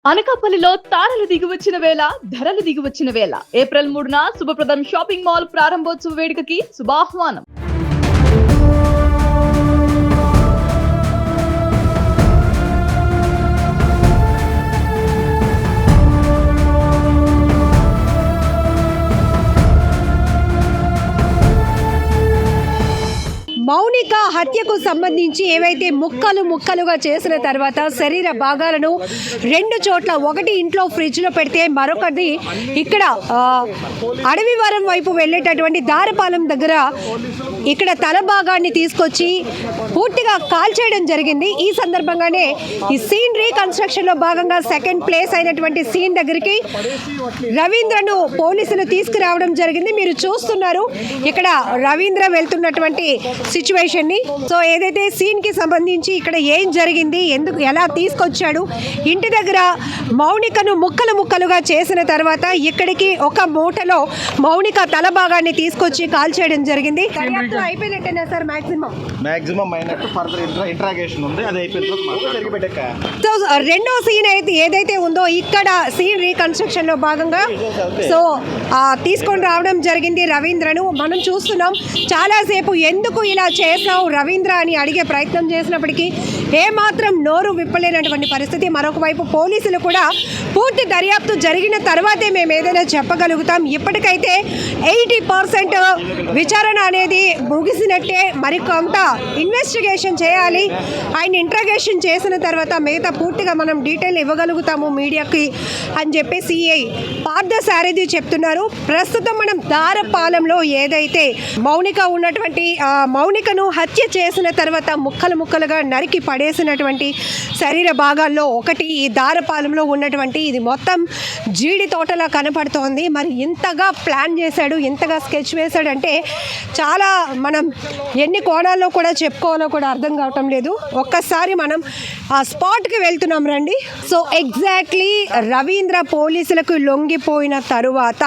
అనకాపల్లిలో తారలు దిగివచ్చిన వేళ ధరలు దిగివచ్చిన వేళ ఏప్రిల్ 3న శుభప్రదం షాపింగ్ మాల్ ప్రారంభోత్సవ వేడుకకి శుభాహ్వానం. మౌనిక హత్యకు సంబంధించి ఏవైతే ముక్కలుగా చేసిన తర్వాత శరీర భాగాలను రెండు చోట్ల, ఒకటి ఇంట్లో ఫ్రిడ్జ్లో పెడితే మరొకటి ఇక్కడ అడవివరం వైపు వెళ్ళేటటువంటి దారపాలెం దగ్గర ఇక్కడ తల భాగాన్ని తీసుకొచ్చి పూర్తిగా కాల్చేయడం జరిగింది. ఈ సందర్భంగానే ఈ సీన్ రీకన్స్ట్రక్షన్లో భాగంగా సెకండ్ ప్లేస్ అయినటువంటి సీన్ దగ్గరికి రవీంద్రను పోలీసులు తీసుకురావడం జరిగింది. మీరు చూస్తున్నారు ఇక్కడ రవీంద్ర వెళ్తున్నటువంటి సిచ్యువేషన్ని. సో ఏదైతే సీన్కి సంబంధించి ఇక్కడ ఏం జరిగింది, ఎందుకు ఎలా తీసుకొచ్చాడు, ఇంటి దగ్గర మౌనికను ముక్కలుగా చేసిన తర్వాత ఇక్కడికి ఒక మూటలో మౌనిక తల భాగాన్ని తీసుకొచ్చి కాల్చేయడం జరిగింది. అయిపోయినట్టేనా సార్? మాక్సిమం అయినట్టు ఫర్దర్ ఇంట్రాగేషన్ ఉంది, అది అయిపోయింది. సో రెండో సీన్ అయితే ఏదైతే ఉందో ఇక్కడ సీన్ రీకన్స్ట్రక్షన్ లో భాగంగా సో తీసుకొని రావడం జరిగింది రవీంద్రను. మనం చూస్తున్నాం చాలాసేపు ఎందుకు ఇలా చేసావు రవీంద్ర అని అడిగే ప్రయత్నం చేసినప్పటికీ ఏమాత్రం నోరు విప్పలేనటువంటి పరిస్థితి. మరొక వైపు పోలీసులు కూడా పూర్తి దర్యాప్తు జరిగిన తర్వాతే మేము ఏదైనా చెప్పగలుగుతాం. ఇప్పటికైతే 80% విచారణ అనేది ముగిసినట్టే. మరికొంత ఇన్వెస్టిగేషన్ చేయాలి. ఆయన ఇంట్రాగేషన్ చేసిన తర్వాత మిగతా పూర్తిగా మనం డీటెయిల్ ఇవ్వగలుగుతాము మీడియాకి అని చెప్పి సిఐ పార్థసారథి చెప్తున్నారు. ప్రస్తుతం మనం దారపాలెంలో ఏదైతే మౌనిక ఉన్నటువంటి మౌనికను హత్య చేసిన తర్వాత ముక్కలుగా నరికి పడేసినటువంటి శరీర భాగాల్లో ఒకటి ఈ దారపాలెంలో ఉన్నటువంటి ఇది మొత్తం జీడి తోటలా కనపడుతోంది. మరి ఇంతగా ప్లాన్ చేశాడు, ఇంతగా స్కెచ్ వేశాడంటే చాలా మనం ఎన్ని కోణాల్లో కూడా చెప్పుకోవాలో కూడా అర్థం కావటం లేదు. ఒక్కసారి మనం ఆ స్పాట్కి వెళ్తున్నాం రండి. సో ఎగ్జాక్ట్లీ రవీంద్ర పోలీసులకు లొంగిపోయిన తరువాత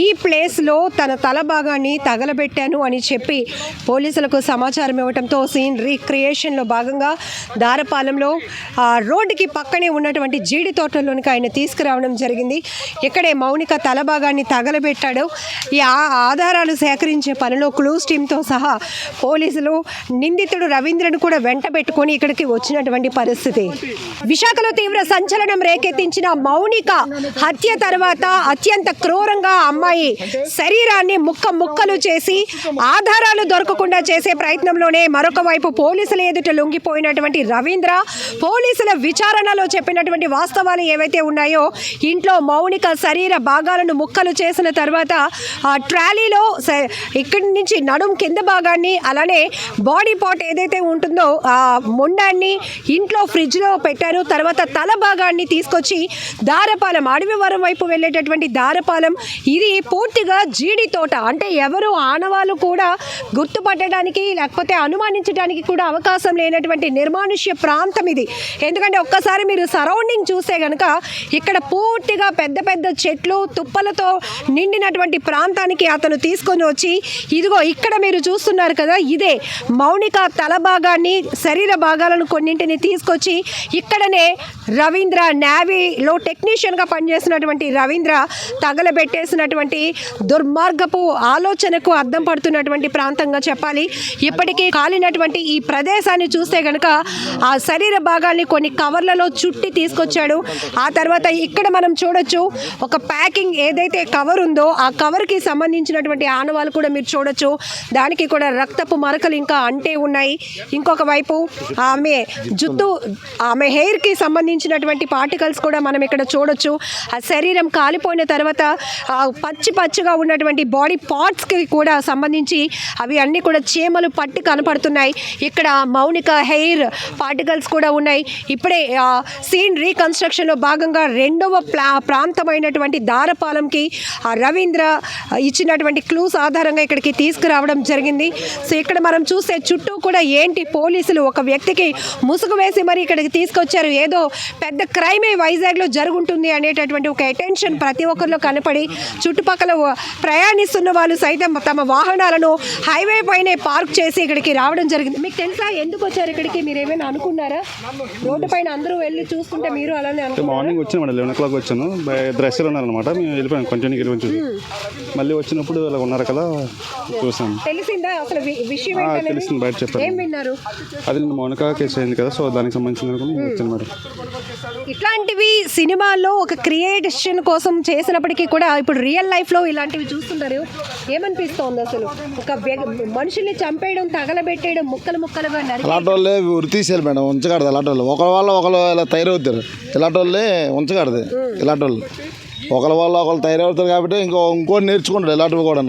ఈ ప్లేస్లో తన తల భాగాన్ని తగలబెట్టాను అని చెప్పి పోలీసులకు సమాచారం ఇవ్వడంతో సీన్ రీక్రియేషన్లో భాగంగా దారపాలెంలో రోడ్డుకి పక్కనే ఉన్నటువంటి జీడి తోటలోనికి ఆయన తీసుకురావడం జరిగింది. ఇక్కడే మౌనిక తల భాగాన్ని తగలబెట్టాడు. ఈ ఆధారాలు సేకరించే పనిలో క్లూస్ టీంతో సహా పోలీసులు నిందితుడు రవీంద్రను కూడా వెంట పెట్టుకొని ఇక్కడికి వచ్చినటువంటి పరిస్థితి. విశాఖలో తీవ్ర సంచలనం రేకెత్తించిన మౌనిక హత్య తర్వాత అత్యంత క్రూరంగా అమ్మాయి శరీరాన్ని ముక్కలు చేసి ఆధారాలు దొరకకుండా చేసే ప్రయత్నంలోనే మరొక వైపు పోలీసుల ఎదుట లొంగిపోయినటువంటి రవీంద్ర పోలీసుల విచారణలో చెప్పినటువంటి వాస్తవాలు ఏవైతే ఉన్నాయో, ఇంట్లో మౌనిక శరీర భాగాలను ముక్కలు చేసిన తర్వాత ఆ ట్రాలీలో ఇక్కడి నుంచి నడుం కింద భాగాన్ని అలానే బాడీ పార్ట్ ఏదైతే ఉంటుందో ఆ మొండాన్ని ఇంట్లో ఫ్రిడ్జ్లో పెట్టారు. తర్వాత తల భాగాన్ని తీసుకొచ్చి దారపాలెం అడవివరం వైపు వెళ్ళేటటువంటి దారపాలెం ఇది పూర్తిగా జీడి తోట. అంటే ఎవరు ఆనవాళ్ళు కూడా గుర్తుపట్టడానికి లేకపోతే అనుమానించడానికి కూడా అవకాశం లేనటువంటి నిర్మానుష్య ప్రాంతం ఇది. ఎందుకంటే ఒక్కసారి మీరు సరౌండింగ్ చూస్తే కనుక ఇక్కడ పూర్తిగా పెద్ద చెట్లు తుప్పలతో నిండినటువంటి ప్రాంతానికి అతను తీసుకొని వచ్చి ఇదిగో ఇక్కడ మీరు చూస్తున్నారు కదా, ఇదే మౌనిక తల భాగాన్ని శరీర భాగాలను కొన్నింటిని తీసుకొచ్చి ఇక్కడనే రవీంద్ర నేవీలో టెక్నీషియన్గా పనిచేసినటువంటి రవీంద్ర తగలబెట్టేసినటువంటి దుర్మార్గపు ఆలోచనకు అద్దం పడుతున్నటువంటి ప్రాంతంగా చెప్పాలి. ఇప్పటికీ కాలినటువంటి ఈ ప్రదేశాన్ని చూస్తే కనుక ఆ శరీర భాగాల్ని కొన్ని కవర్లలో చుట్టి తీసుకొచ్చాడు. ఆ తర్వాత ఇక్కడ మనం చూడొచ్చు ఒక ప్యాకింగ్ ఏదైతే కవర్ ఉందో ఆ కవర్కి సంబంధించినటువంటి ఆనవాళ్ళు కూడా మీరు చూడొచ్చు. దానికి కూడా రక్తపు మరకలు ఇంకా అంటే ఉన్నాయి. ఇంకొక వైపు ఆమె జుట్టు ఆమె హెయిర్కి సంబంధించినటువంటి పార్టికల్స్ కూడా మనం ఇక్కడ చూడొచ్చు. ఆ శరీరం కాలిపోయిన తర్వాత పచ్చిగా ఉన్నటువంటి బాడీ పార్ట్స్కి కూడా సంబంధించి అవి అన్నీ కూడా చీమలు పట్టి కనపడుతున్నాయి. ఇక్కడ మౌనిక హెయిర్ పార్టికల్స్ కూడా ఉన్నాయి. ఇప్పుడే సీన్ రీకన్స్ట్రక్షన్లో భాగంగా రెండవ ప్రాంతమైనటువంటి దారపాలెంకి ఆ రవీంద్ర ఇచ్చినటువంటి క్లూస్ ఆధారంగా ఇక్కడికి తీసుకురావడం జరిగింది. సో ఇక్కడ మనం చూస్తే చుట్టూ కూడా ఏంటి పోలీసులు ఒక వ్యక్తికి ముసుగు వేసి మరి ఇక్కడికి తీసుకొచ్చారు. ఏదో పెద్ద క్రైమే వైజాగ్లో జరుగుంటుంది అనేటటువంటి ఒక అటెన్షన్ ప్రతి ఒక్కరిలో కనపడి చుట్టుపక్కల ప్రయాణిస్తున్న వాళ్ళు సైతం తమ వాహనాలను హైవే పైనే పార్క్ చేసి ఇక్కడికి రావడం రావడం జరిగింది. మీకు తెలుసా ఎందుకు వచ్చారు ఇక్కడికి? మీరు ఏమైనా అనుకున్నారా? రోడ్డు పైన అందరూ వెళ్ళి చూస్తుంటే మీరు అలానే అనుకున్నారా? మార్నింగ్ వచ్చాను మేడం, 11 o'clock వచ్చాను. డ్రెస్సులు ఉన్నారనమాట, మేము వెళ్ళిపోయాం కంటిన్యూకి వెళ్ళి మళ్ళీ వచ్చినప్పుడు ఇలా ఉన్నారు కదా చూసాను. తెలిసిందా అసలు విషయం తెలిసింది, బయట చెప్పారు. ఏం విన్నారు? అది నిన్న మౌనిక కేసు అయింది కదా, సో దానికి సంబంధించిన వచ్చాను మేడం. ఇట్లాంటివి సినిమాల్లో ఒక క్రియేషన్ కోసం చేసినప్పటికీ కూడా ఇప్పుడు రియల్ లైఫ్లో ఇలాంటివి చూస్తుంటారు. ఏమనిపిస్తోంది అసలు? ఒక మనుషుల్ని చంపేయడం, తగలబెట్టేయడం, ముక్కలు ముక్కలుగా అలాంటి వాళ్ళే ఉరి తీసేయాలి మేడం, ఉంచకూడదు. అలాంటి వాళ్ళు ఒకరి వల్ల ఒకరు ఇలా తయారవుతారు, ఇలాంటి వాళ్ళే ఉంచకూడదు. ఇలాంటి వాళ్ళు ఒకరి వల్ల ఒకరు తయారవుతారు కాబట్టి ఇంకోటి నేర్చుకుంటారు. ఇలాంటివి కూడా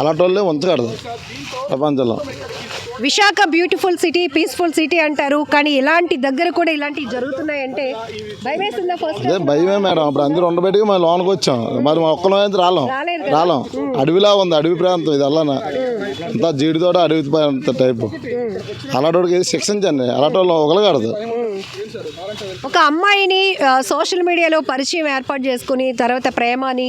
అలాంటి వాళ్ళే ఉంచకూడదు ప్రపంచంలో. Visakha beautiful city, peaceful city అంటారు, కానీ ఇలాంటి దగ్గర కూడా ఇలాంటివి జరుగుతున్నాయంటే భయమేస్తుందా? ఫస్ట్ అదే భయమే మేడం. అప్పుడు అందరూ ఉండబెట్టుకు మేము లోనికి వచ్చాం, మరి ఒక్కలో రాలేం. అడవిలా ఉంది, అడవి ప్రాంతం ఇది. అలా అంతా జీడితోట అడవి ప్రాంత టైపు. అలాంటి వాడికి శిక్షించండి, అలాంటి వాళ్ళు ఒకలగడదు. ఒక అమ్మాయిని సోషల్ మీడియాలో పరిచయం ఏర్పాటు చేసుకుని తర్వాత ప్రేమని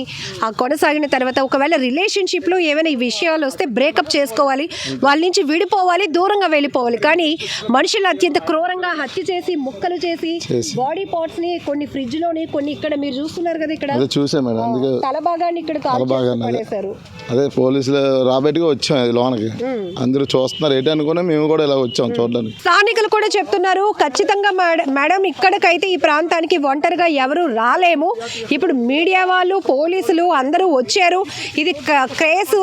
కొనసాగిన తర్వాత ఒకవేళ రిలేషన్షిప్లో ఏమైనా ఈ విషయాలు వస్తే బ్రేకప్ చేసుకోవాలి, వాళ్ళ నుంచి విడిపోవాలి, దూరంగా వెళ్ళిపోవాలి. కానీ మనుషులు అత్యంత క్రూరంగా హత్య చేసి ముక్కలు చేసి బాడీ పార్ట్స్ ని కొన్ని ఫ్రిడ్జ్ లోని, కొన్ని ఇక్కడ మీరు చూస్తున్నారు కదా, ఇక్కడ చూసా మేడం. అందుకే తల భాగాన్ని ఇక్కడ పడేశారు. అదే పోలీసులు రాబెట్టుగా వచ్చాం అది లోనకి, అందరూ చూస్తున్నారు ఏంటి అనుకుని మేము కూడా ఇలా వచ్చాం చూడడానికి. స్థానికులు కూడా చెప్తున్నారు ఖచ్చితంగా మేడం ఇక్కడికైతే ఈ ప్రాంతానికి ఒంటరిగా ఎవరు రాలేము. ఇప్పుడు మీడియా వాళ్ళు, పోలీసులు అందరూ వచ్చారు. ఇది కేసు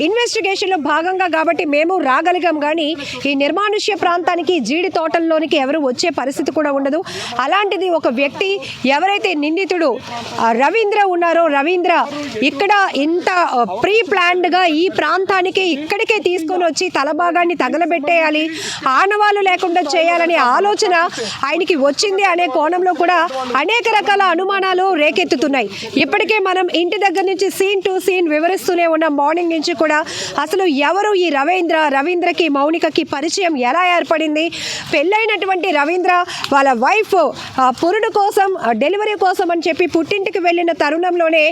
ఇన్వెస్టిగేషన్లో భాగంగా కాబట్టి మేము రాగలిగాం, కానీ ఈ నిర్మానుష్య ప్రాంతానికి, జీడి తోటల్లోనికి ఎవరు వచ్చే పరిస్థితి కూడా ఉండదు. అలాంటిది ఒక వ్యక్తి ఎవరైతే నిందితుడు రవీంద్ర ఉన్నారో, రవీంద్ర ఇక్కడ ఇంత ప్రీ ప్లాన్డ్గా ఈ ప్రాంతానికి ఇక్కడికే తీసుకొని వచ్చి తలభాగాన్ని తగలబెట్టేయాలి, ఆనవాళ్ళు లేకుండా చేయాలనే ఆలోచన ఆయనకి వచ్చింది అనే కోణంలో కూడా అనేక రకాల అనుమానాలు రేకెత్తుతున్నాయి. ఇప్పటికే మనం ఇంటి దగ్గర నుంచి సీన్ టు సీన్ వివరిస్తూనే ఉన్నాం మార్నింగ్ నుంచి కూడా. అసలు ఎవరు ఈ రవీంద్రకి మౌనికకి పరిచయం ఎలా ఏర్పడింది? పెళ్ళైనటువంటి రవీంద్ర వాళ్ళ వైఫ్ పురుడు కోసం, డెలివరీ కోసం అని చెప్పి పుట్టింటికి వెళ్ళిన తరుణంలోనే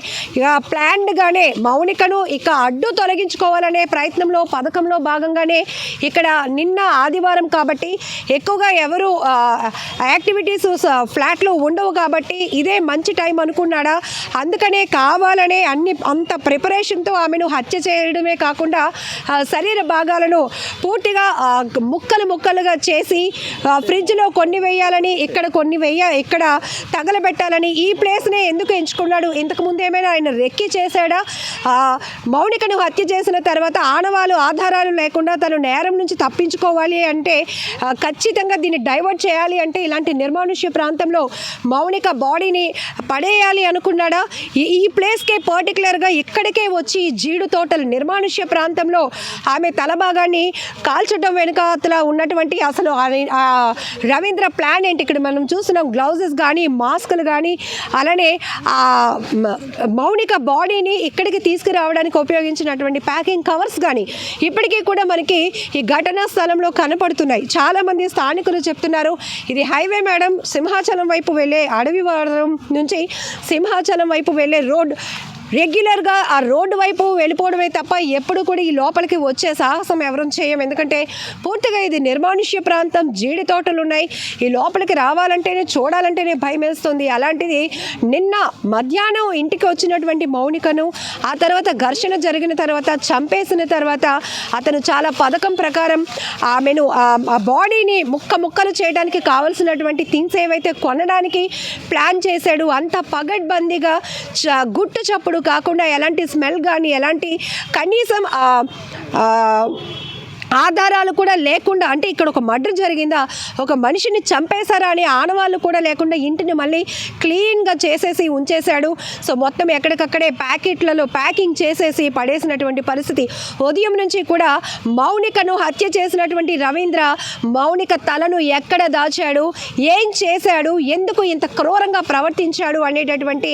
ప్లాన్డ్గానే మౌనికను ఇక అడ్డు తొలగించుకోవాలనే ప్రయత్నంలో, పథకంలో భాగంగానే ఇక్కడ నిన్న ఆదివారం కాబట్టి ఎక్కువగా ఎవరు యాక్టివిటీస్ ఫ్లాట్లో ఉండవు కాబట్టి ఇదే మంచి టైం అనుకున్నాడా? అందుకనే కావాలనే అంత ప్రిపరేషన్తో ఆమెను హత్య చేయడమే కాకుండా శరీర భాగాలను పూర్తిగా ముక్కలు ముక్కలుగా చేసి ఫ్రిడ్జ్లో కొన్ని వేయాలని, ఇక్కడ తగలబెట్టాలని. ఈ ప్లేస్నే ఎందుకు ఎంచుకున్నాడు? ఇంతకుముందు ఏమైనా ఆయన రెక్కి చేశాడా? మౌనికను హత్య చేసిన తర్వాత ఆనవాళ్ళు, ఆధారాలు లేకుండా తను నేరం నుంచి తప్పించుకోవాలి అంటే, ఖచ్చితంగా దీన్ని డైవర్ట్ చేయాలి అంటే ఇలాంటి నిర్మానుష్య ప్రాంతంలో మౌనిక బాడీని పడేయాలి అనుకున్నాడా? ఈ ప్లేస్కే పర్టికులర్గా ఇక్కడికే వచ్చి జీడు తోటలు నిర్మానుష్య ప్రాంతంలో ఆమె తలభాగాన్ని కాల్చడం వెనుకాతల ఉన్నటువంటి అసలు రవీంద్ర ప్లాన్ ఏంటి? ఇక్కడ మనం చూస్తున్నాం గ్లౌజెస్ కానీ, మాస్కులు కానీ, అలానే మౌనిక బాడీని ఇక్కడికి తీసుకురావడానికి ఉపయోగించినటువంటి ప్యాకింగ్ కవర్స్ కానీ ఇప్పటికీ కూడా మనకి ఈ ఘటనా స్థలంలో కనపడుతున్నాయి. చాలామంది స్థానికులు చెప్తున్నారు ఇది హైవే మేడం, సింహాచలం వైపు వెళ్ళే, అడవివారం నుంచి సింహాచలం వైపు వెళ్ళే రోడ్. రెగ్యులర్గా ఆ రోడ్డు వైపు వెళ్ళిపోవడమే తప్ప ఎప్పుడు కూడా ఈ లోపలికి వచ్చే సాహసం ఎవరూ చేయం. ఎందుకంటే పూర్తిగా ఇది నిర్మానుష్య ప్రాంతం, జీడి తోటలు ఉన్నాయి. ఈ లోపలికి రావాలంటేనే, చూడాలంటేనే భయం వేస్తుంది. అలాంటిది నిన్న మధ్యాహ్నం ఇంటికి వచ్చినటువంటి మౌనికను ఆ తర్వాత ఘర్షణ జరిగిన తర్వాత, చంపేసిన తర్వాత అతను చాలా పథకం ప్రకారం ఆమెను ఆ బాడీని ముక్కలు చేయడానికి కావలసినటువంటి థింగ్స్ ఏవైతే కొనడానికి ప్లాన్ చేశాడు, అంత పగడ్బందీగా గుట్టు చప్పుడు కాకుండా ఎలాంటి స్మెల్ కానీ, ఎలాంటి కనీసం ఆధారాలు కూడా లేకుండా, అంటే ఇక్కడ ఒక మర్డర్ జరిగిందా, ఒక మనిషిని చంపేశారా అని ఆనవాళ్ళు కూడా లేకుండా ఇంటిని మళ్ళీ క్లీన్గా చేసేసి ఉంచేశాడు. సో మొత్తం ఎక్కడికక్కడే ప్యాకెట్లలో ప్యాకింగ్ చేసేసి పడేసినటువంటి పరిస్థితి. ఉదయం నుంచి కూడా మౌనికను హత్య చేసినటువంటి రవీంద్ర మౌనిక తలను ఎక్కడ దాచాడు, ఏం చేశాడు, ఎందుకు ఇంత క్రూరంగా ప్రవర్తించాడు అనేటటువంటి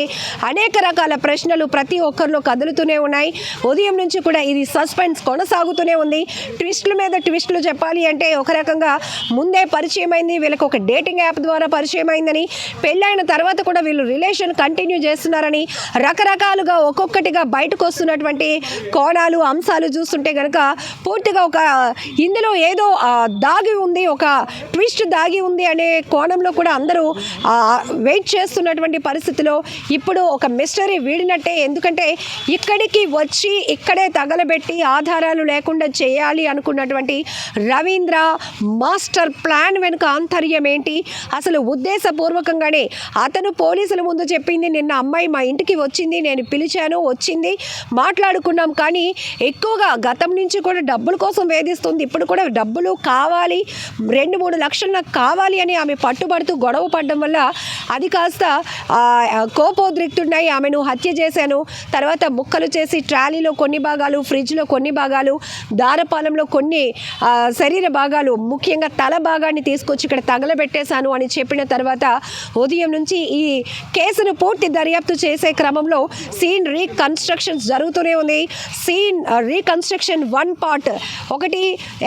అనేక రకాల ప్రశ్నలు ప్రతి ఒక్కరిలో కదులుతూనే ఉన్నాయి. ఉదయం నుంచి కూడా ఇది సస్పెన్స్ కొనసాగుతూనే ఉంది. ట్విస్ట్ ట్విస్టుల మీద ట్విస్టులు చెప్పాలి అంటే ఒక రకంగా ముందే పరిచయం అయింది, వీళ్ళకి ఒక డేటింగ్ యాప్ ద్వారా పరిచయం అయిందని, పెళ్ళైన తర్వాత కూడా వీళ్ళు రిలేషన్ కంటిన్యూ చేస్తున్నారని రకరకాలుగా ఒక్కొక్కటిగా బయటకు వస్తున్నటువంటి కోణాలు అంశాలు చూస్తుంటే కనుక పూర్తిగా ఒక ఇందులో ఏదో దాగి ఉంది, ఒక ట్విస్ట్ దాగి ఉంది అనే కోణంలో కూడా అందరూ వెయిట్ చేస్తున్నటువంటి పరిస్థితిలో ఇప్పుడు ఒక మిస్టరీ వీడినట్టే. ఎందుకంటే ఇక్కడికి వచ్చి ఇక్కడే తగలబెట్టి ఆధారాలు లేకుండా చేయాలి అనుకున్నటువంటి రవీంద్ర మాస్టర్ ప్లాన్ వెనుక ఆంతర్యం ఏంటి, అసలు ఉద్దేశపూర్వకంగానే అతను పోలీసుల ముందు చెప్పింది నిన్న అమ్మాయి మా ఇంటికి వచ్చింది, నేను పిలిచాను, వచ్చింది, మాట్లాడుకున్నాం, కానీ ఎక్కువగా గతం నుంచి కూడా డబ్బుల కోసం వేధిస్తుంది, ఇప్పుడు కూడా డబ్బులు కావాలి, 2-3 లక్షలు నాకు కావాలి అని ఆమె పట్టుబడుతూ గొడవ పడడం వల్ల అది కాస్త కోపోద్రిక్తున్నాయి, ఆమెను హత్య చేశాను, తర్వాత ముక్కలు చేసి ట్రాలీలో కొన్ని భాగాలు, ఫ్రిడ్జ్లో కొన్ని భాగాలు, దారపాలెంలో కొన్ని శరీర భాగాలు, ముఖ్యంగా తల భాగాన్ని తీసుకొచ్చి ఇక్కడ తగలబెట్టేశాను అని చెప్పిన తర్వాత ఉదయం నుంచి ఈ కేసును పూర్తి దర్యాప్తు చేసే క్రమంలో సీన్ రీకన్స్ట్రక్షన్స్ జరుగుతూనే ఉంది. సీన్ రీకన్స్ట్రక్షన్ 1 పార్ట్, ఒకటి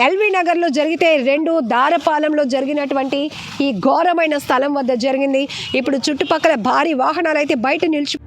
ఎల్వి నగర్లో జరిగితే 2 దారపాలెంలో జరిగినటువంటి ఈ ఘోరమైన స్థలం వద్ద జరిగింది. ఇప్పుడు చుట్టుపక్కల భారీ వాహనాలు అయితే బయట నిలిచి